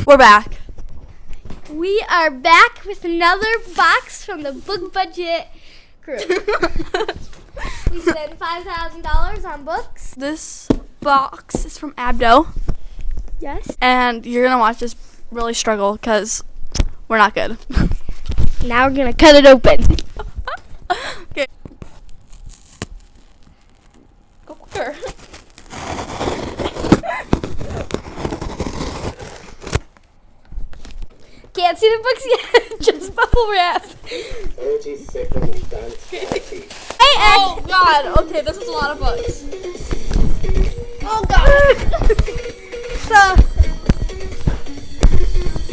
We're back. We are back with another box from the Book Budget crew. We spent $5,000 on books. This box is from Abdo. Yes. And you're going to watch us really struggle because we're not good. Now we're going to cut it open. Okay. Go quicker. Can't see the books yet. Just bubble wrap. 30 seconds dance party. Hey, Oh, God. Okay, this is a lot of books. Oh, God. So,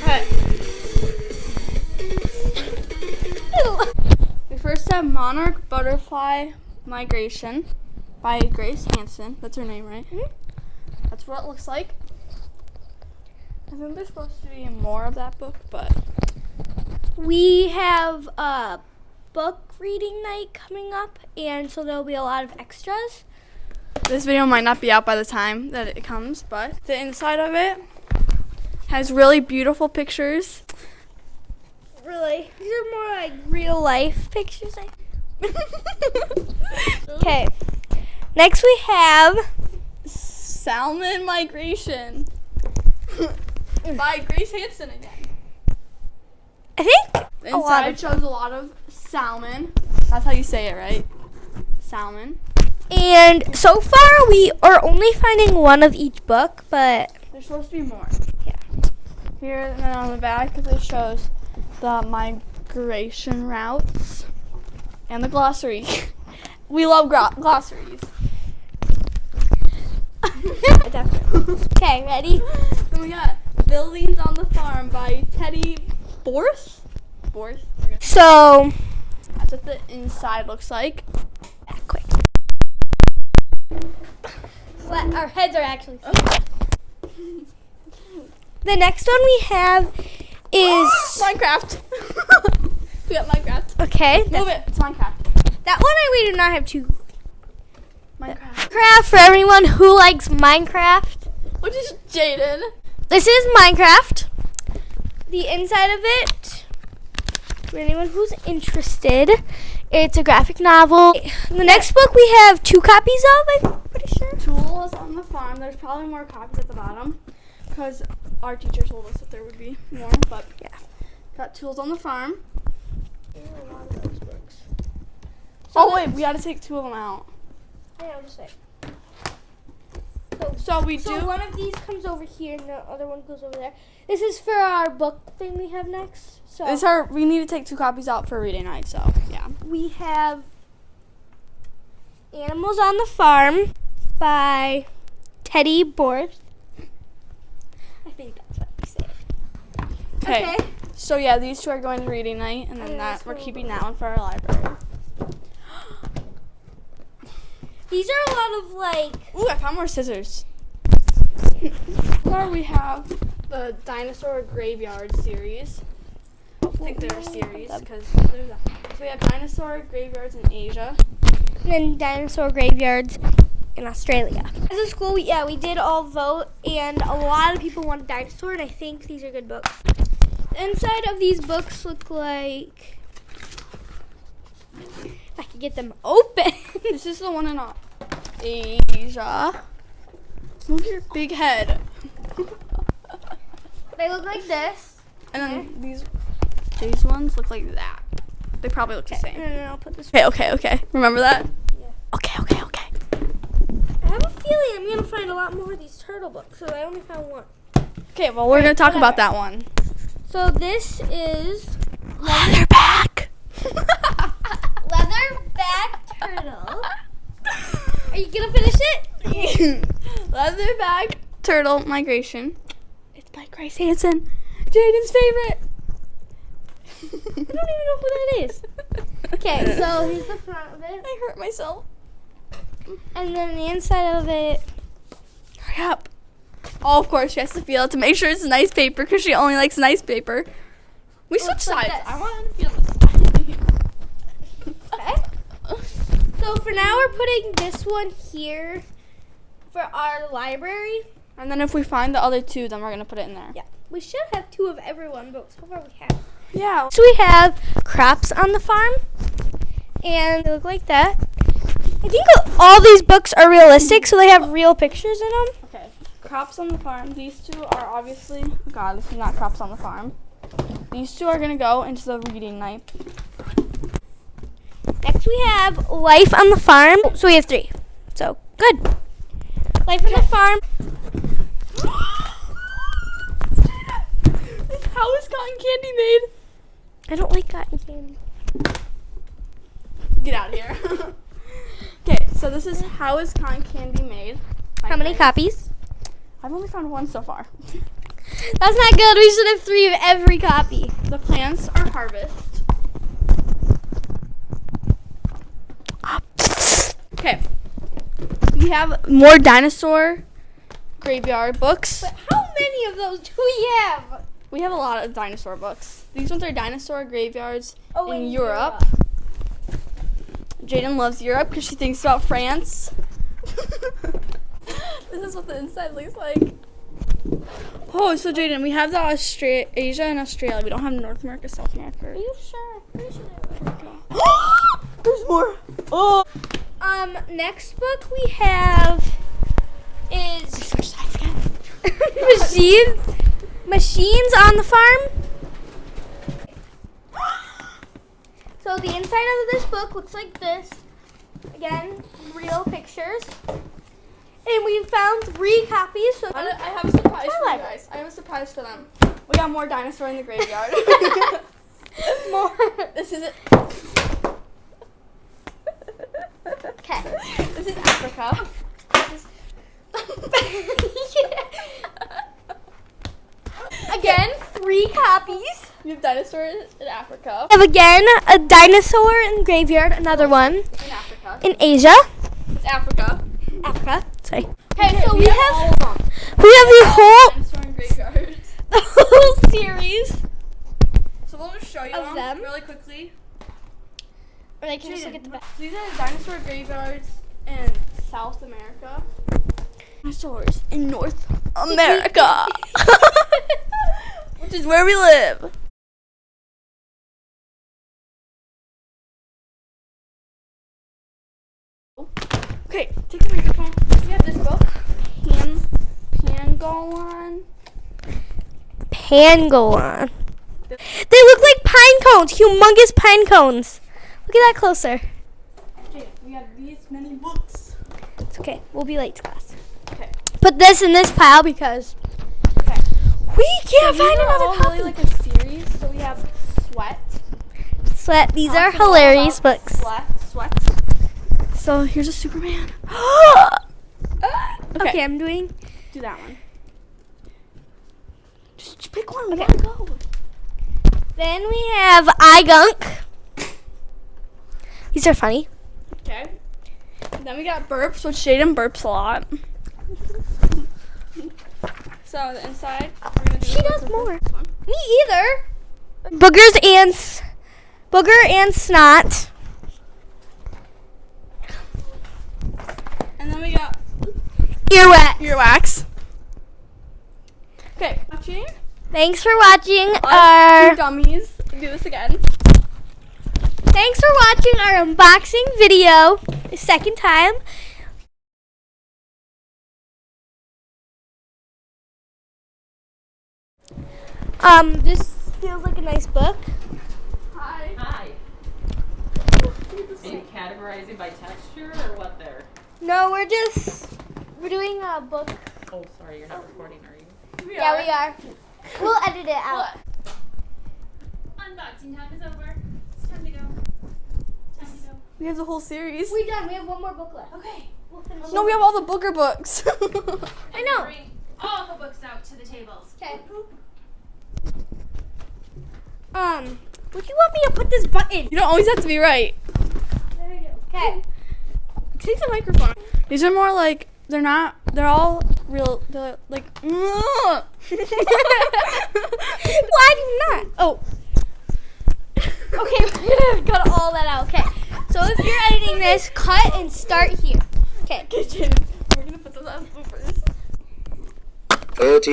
Okay. We first have Monarch Butterfly Migration by Grace Hansen. That's her name, right? Mhm. That's what it looks like. I think there's supposed to be more of that book, but we have a book reading night coming up, and so there'll be a lot of extras. this video might not be out by the time that it comes, but the inside of it has really beautiful pictures. Really? These are more like real life pictures. Okay. Next we have Salmon Migration by Grace Hansen again. I think The a lot inside of, shows a lot of salmon. That's how you say it, right? Salmon. and so far we are only finding one of each book, but There's supposed to be more. Yeah. Here and then on the back, because it shows the migration routes and the glossary. We love glossaries. definitely. Okay, ready? Then we got Buildings on the Farm by Teddy Borth. Borth. So, That's what the inside looks like. back quick. Our heads are actually. The next one we have is Minecraft. We got Minecraft. okay. Move it. It's Minecraft. That one we do not have two. Minecraft. Minecraft for everyone who likes Minecraft. Which is Jaden. This is Minecraft. The inside of it, for anyone who's interested, it's a graphic novel. The next book we have 2 copies of, I'm pretty sure. Tools on the Farm. There's probably more copies at the bottom because our teacher told us that there would be more, but Yeah. got Tools on the Farm. A lot of those books. Oh wait, we got to take 2 of them out. Yeah, I'll just say. So we So do. one of these comes over here and the other one goes over there. This is for our book thing we have next. So We need to take 2 copies out for reading night. So yeah. we have Animals on the Farm by Teddy Borth. I think that's what we say. Okay. So yeah, these 2 are going to reading night, and then And that this we're one keeping will- that one for our library. These are a lot of like. Ooh, I found more scissors. Or we have the Dinosaur Graveyard series. I think they're a series because there's a. So we have Dinosaur Graveyards in Asia. And then dinosaur graveyards in Australia. As a school, we did all vote, and a lot of people wanted dinosaur, and I think these are good books. The inside of these books look like. If I could get them open. This is the one in Asia. Move your big head. They look like this. And then these ones look like that. They probably look the And same. then I'll put this. Okay. Remember that? Yeah. Okay. I have a feeling I'm gonna find a lot more of these turtle books, so I only found one. Okay, well, we're going to talk about that one. So this is Leatherback. Leatherback Turtle. Are you gonna finish it? Leatherback Turtle Migration. It's by Grace Hansen, Jaden's favorite. I don't even know who that is. Okay, so here's the front of it. I hurt myself. And then the inside of it. Hurry up. Oh, of course, she has to feel it to make sure it's nice paper because she only likes nice paper. We switched Looks like sides. this. I want to feel this. Okay. So for now, we're putting this one here for our library. And then if we find the other 2, then we're gonna put it in there. Yeah. We should have 2 of everyone, but so far we have. Yeah. So we have Crops on the Farm, and they look like that. I think all these books are realistic, so they have real pictures in them. Okay. Crops on the Farm. These 2 are obviously. Oh God, this is not Crops on the Farm. These 2 are gonna go into the reading night. Next we have Life on the Farm. So we have 3. So good. Life on the Farm. How is cotton candy made? I don't like cotton candy. Get out of here. Okay, so this is How is Cotton Candy Made? How many copies? I've only found 1 so far. That's not good. We should have 3 of every copy. The plants are harvest. Okay. We have more dinosaur graveyard books. But how many of those do we have? We have a lot of dinosaur books. These ones are dinosaur graveyards in in Europe. Jaden loves Europe because she thinks about France. This is what the inside looks like. Oh, so Jaden, we have the Asia and Australia. We don't have North America, South America. Are you sure? Pretty sure There's more. Oh. Next book we have is Machines on the Farm. So the inside of this book looks like this. Again, real pictures. And we found 3 copies. So I have a surprise for you Tell guys. I have a surprise for them. We got more dinosaur in the graveyard. more. This is it. Okay. This is Africa. Again, 3 copies. We have dinosaurs in Africa. We have again a dinosaur in the graveyard. Another one In Africa. in Asia. It's Africa. Africa. Sorry. Okay, so we have all of them. the whole Dinosaur in graveyards. series. So we'll just show you Of them. really quickly. Or they can just Jaden, look at the back. these are dinosaur graveyards in South America. Dinosaurs in North America. Which is where we live. Okay, take the microphone. We have this book. Pangolin. Pangolin. They look like pine cones. Humongous pine cones. Look at that closer. Okay, we have these many books. It's okay. We'll be late to class. Okay. Put this in this pile because Okay. we can't These find are another all copy. really like a series. So we have Sweat. Sweat. These are Talks all hilarious about books. Sweat. So here's a Superman. Okay, I'm doing. Do that one. Just pick one. Okay. Okay. Go. Then we have iGunk. These are funny. Okay. Then we got burps, which Jaden burps a lot. So the inside, we're gonna do She does more. this one. Me either. Booger and snot. And then we got Earwax. earwax. Okay, watching. Thanks for watching Us our. two dummies. Do this again. Thanks for watching our unboxing video. The second time. This feels like a nice book. Hi. Hi. Are you categorizing by texture or what there? No, we're doing a book. Oh, sorry, you're not recording, are you? Yeah, we are. We'll edit it out. Unboxing time is over. It's time to go. Time to go. We have the whole series. We're done. We have one more book left. Okay. We'll finish. No, we have all the booger books. I know. Bring all the books out to the tables. Okay. Would you want me to put this button? You don't always have to be right. There you go. Okay. Take the microphone. These are more like they're all real. They're like. Why do you not? Oh. Okay, we're gonna cut all that out. Okay. So if you're editing this, cut and start here. Okay. Kitchen. We're gonna put those as bloopers. 30.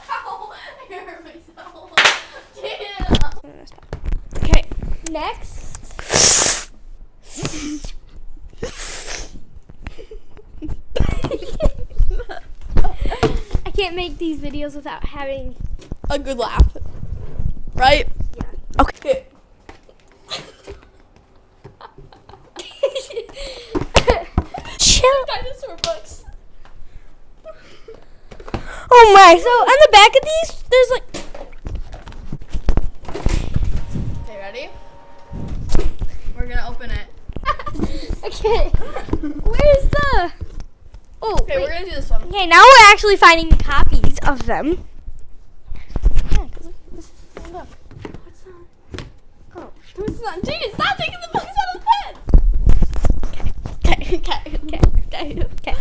Ow, I hurt myself. Yeah. Okay, next. I can't make these videos without having A good laugh. Right? Yeah. Okay. chill. Dinosaur books. Oh my! So on the back of these, there's like. Okay, ready? We're gonna open it. Okay. Where's the? Oh. Okay, wait. we're gonna do this one. Okay, now we're actually finding copies of them. Yeah, 'cause this is look. What's that? Oh. What's that? Jaden, stop taking the books out of the bed! Okay. Okay. Okay. Okay.